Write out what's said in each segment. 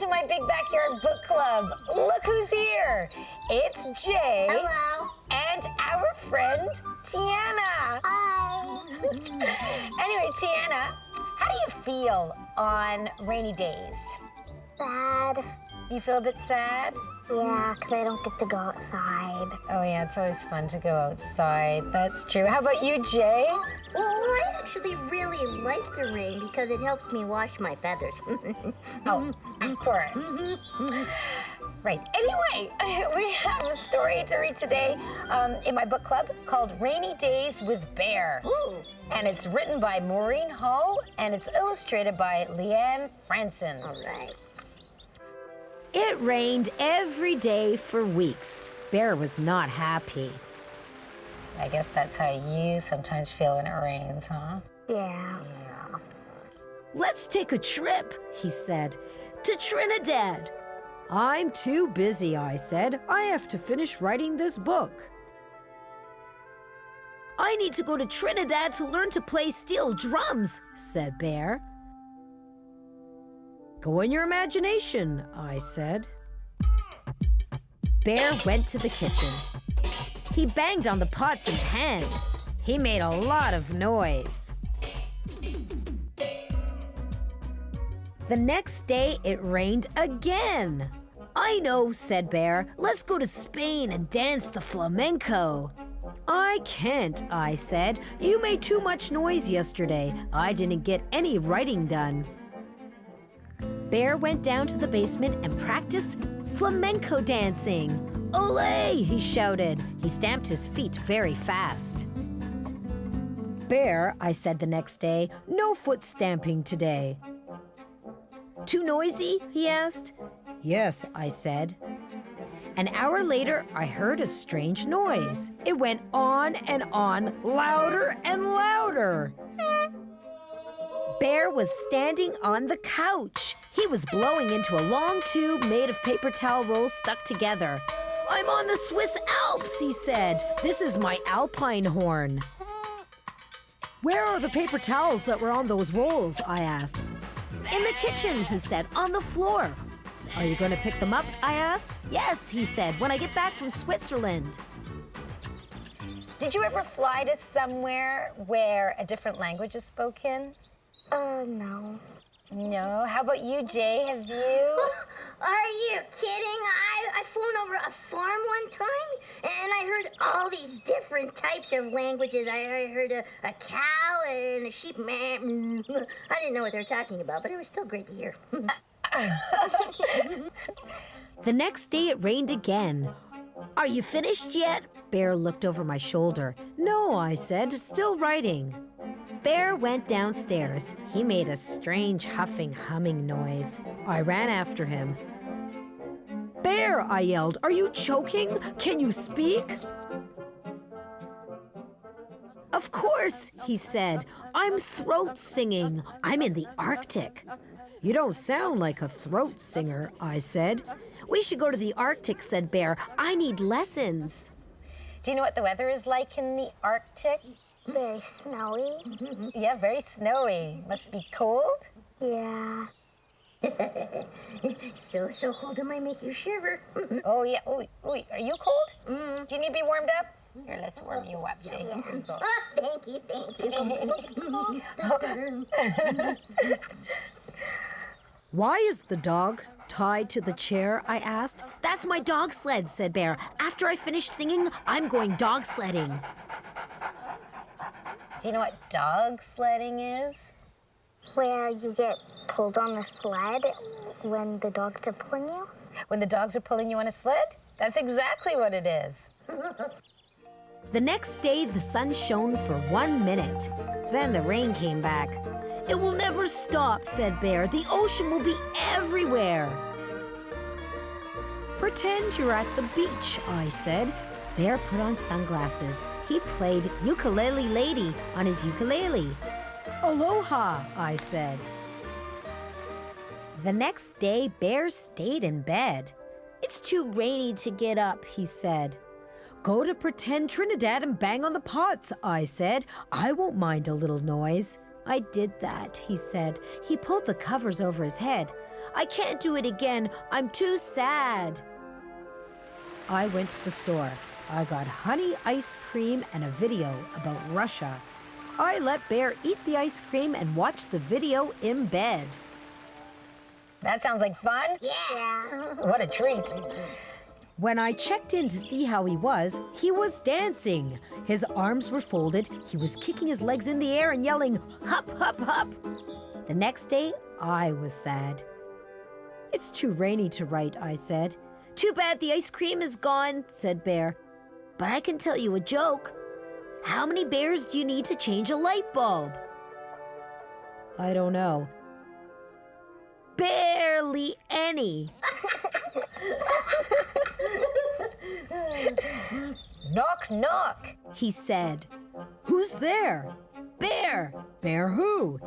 to my Big Backyard Book Club. Look who's here. It's Jay. Hello. And our friend, Tiana. Hi. Anyway, Tiana, how do you feel on rainy days? Sad. You feel a bit sad? Yeah, 'cause I don't get to go outside. Oh yeah, it's always fun to go outside. That's true. How about you, Jay? Well, I actually really like the rain because it helps me wash my feathers. Oh, of course. Right. Anyway, we have a story to read today in my book club called Rainy Days with Bear. Ooh. And it's written by Maureen Ho and it's illustrated by Leanne Franson. All right. It rained every day for weeks. Bear was not happy. I guess that's how you sometimes feel when it rains, huh? Yeah. Yeah. Let's take a trip, he said, to Trinidad. I'm too busy, I said. I have to finish writing this book. I need to go to Trinidad to learn to play steel drums, said Bear. Go in your imagination, I said. Bear went to the kitchen. He banged on the pots and pans. He made a lot of noise. The next day, it rained again. I know, said Bear. Let's go to Spain and dance the flamenco. I can't, I said. You made too much noise yesterday. I didn't get any writing done. Bear went down to the basement and practiced flamenco dancing. Olé, he shouted. He stamped his feet very fast. Bear, I said the next day, no foot stamping today. Too noisy? He asked. Yes, I said. An hour later, I heard a strange noise. It went on and on, louder and louder. Bear was standing on the couch. He was blowing into a long tube made of paper towel rolls stuck together. I'm on the Swiss Alps, he said. This is my alpine horn. Where are the paper towels that were on those rolls? I asked. In the kitchen, he said, on the floor. Are you going to pick them up? I asked. Yes, he said, when I get back from Switzerland. Did you ever fly to somewhere where a different language is spoken? No. No. How about you, Jay? Have you? Are you kidding? I flown over a farm one time, and I heard all these different types of languages. I heard a cow and a sheep. I didn't know what they were talking about, but it was still great to hear. The next day it rained again. Are you finished yet? Bear looked over my shoulder. No, I said, still writing. Bear went downstairs. He made a strange huffing, humming noise. I ran after him. Bear, I yelled, are you choking? Can you speak? Of course, he said. I'm throat singing. I'm in the Arctic. You don't sound like a throat singer, I said. We should go to the Arctic, said Bear. I need lessons. Do you know what the weather is like in the Arctic? Very snowy. Yeah, very snowy. Must be cold? Yeah. So cold it might make you shiver. Oh, yeah. Ooh, are you cold? Do you need to be warmed up? Here, let's warm you up, Jay. Thank you. That's better. Why is the dog tied to the chair? I asked. That's my dog sled, said Bear. After I finish singing, I'm going dog sledding. Do you know what dog sledding is? Where you get pulled on a sled when the dogs are pulling you? When the dogs are pulling you on a sled? That's exactly what it is. The next day, the sun shone for 1 minute. Then the rain came back. It will never stop, said Bear. The ocean will be everywhere. Pretend you're at the beach, I said. Bear put on sunglasses. He played Ukulele Lady on his ukulele. Aloha, I said. The next day, Bear stayed in bed. It's too rainy to get up, he said. Go to Pretend Trinidad and bang on the pots, I said. I won't mind a little noise. I did that, he said. He pulled the covers over his head. I can't do it again. I'm too sad. I went to the store. I got honey ice cream and a video about Russia. I let Bear eat the ice cream and watch the video in bed. That sounds like fun. Yeah. What a treat. When I checked in to see how he was dancing. His arms were folded, he was kicking his legs in the air and yelling, "Hup, hup, hup." The next day, I was sad. It's too rainy to write, I said. Too bad the ice cream is gone, said Bear. But I can tell you a joke. How many bears do you need to change a light bulb? I don't know. Barely any. Knock, knock. He said. Who's there? Bear. Bear who?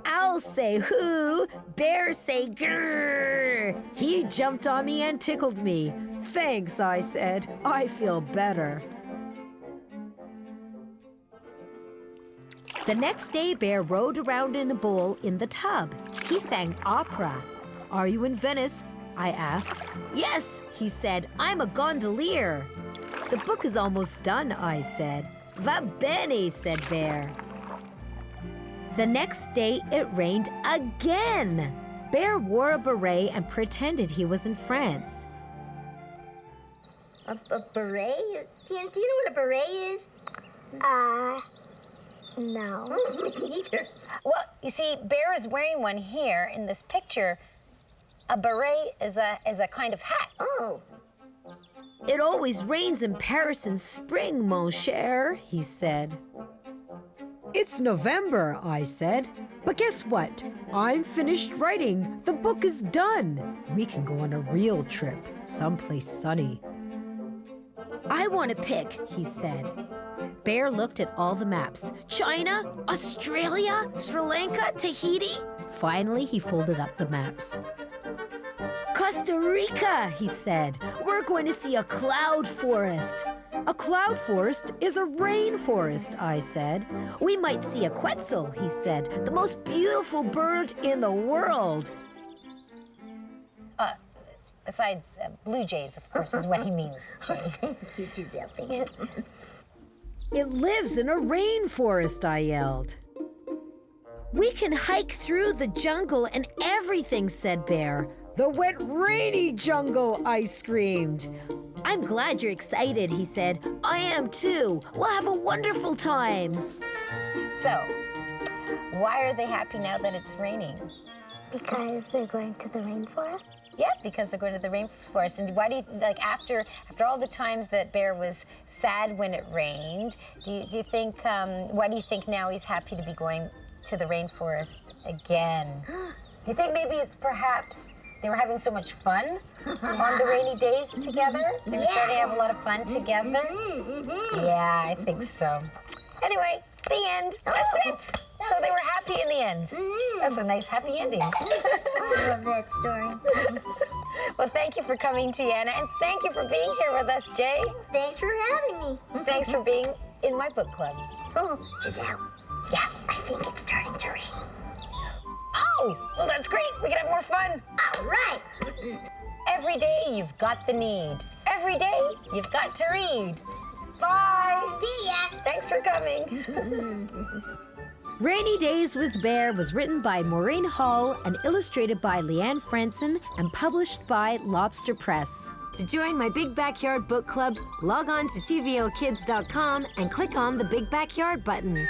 Owl say who, Bear say grrr. He jumped on me and tickled me. Thanks, I said. I feel better. The next day, Bear rode around in a bowl in the tub. He sang opera. Are you in Venice? I asked. Yes, he said. I'm a gondolier. The book is almost done, I said. Va bene, said Bear. The next day, it rained again. Bear wore a beret and pretended he was in France. A beret? Do you know what a beret is? No. Me neither. Well, you see, Bear is wearing one here in this picture. A beret is a kind of hat. Oh. It always rains in Paris in spring, mon cher, he said. It's November, I said. But guess what? I'm finished writing. The book is done. We can go on a real trip, someplace sunny. I want to pick, he said. Bear looked at all the maps. China, Australia, Sri Lanka, Tahiti. Finally, he folded up the maps. Costa Rica, he said. We're going to see a cloud forest. A cloud forest is a rainforest, I said. We might see a quetzal, he said, the most beautiful bird in the world. Besides blue jays, of course, is what he means, Jay. Keep yourself thinking. It lives in a rainforest, I yelled. We can hike through the jungle and everything, said Bear. The wet, rainy jungle, I screamed. I'm glad you're excited, he said. I am too. We'll have a wonderful time. So, why are they happy now that it's raining? Because they're going to the rainforest? Yeah, because they're going to the rainforest. And why do you, like, after all the times that Bear was sad when it rained, do you think, why do you think now he's happy to be going to the rainforest again? Do you think maybe it's perhaps they were having so much fun on the rainy days together? They were starting to have a lot of fun together? Yeah, I think so. Anyway, the end. That's it. So they were happy in the end. That's a nice happy ending. I love that story. Well, thank you for coming, Tiana, and thank you for being here with us, Jay. Thanks for having me. Thanks for being in my book club. Oh, Giselle. Yeah. I think it's starting to rain. Oh, well, that's great. We can have more fun. All right. Every day you've got the need. Every day you've got to read. Bye. See ya. Thanks for coming. Rainy Days with Bear was written by Maureen Hall and illustrated by Leanne Franson and published by Lobster Press. To join my Big Backyard Book Club, log on to tvokids.com and click on the Big Backyard button.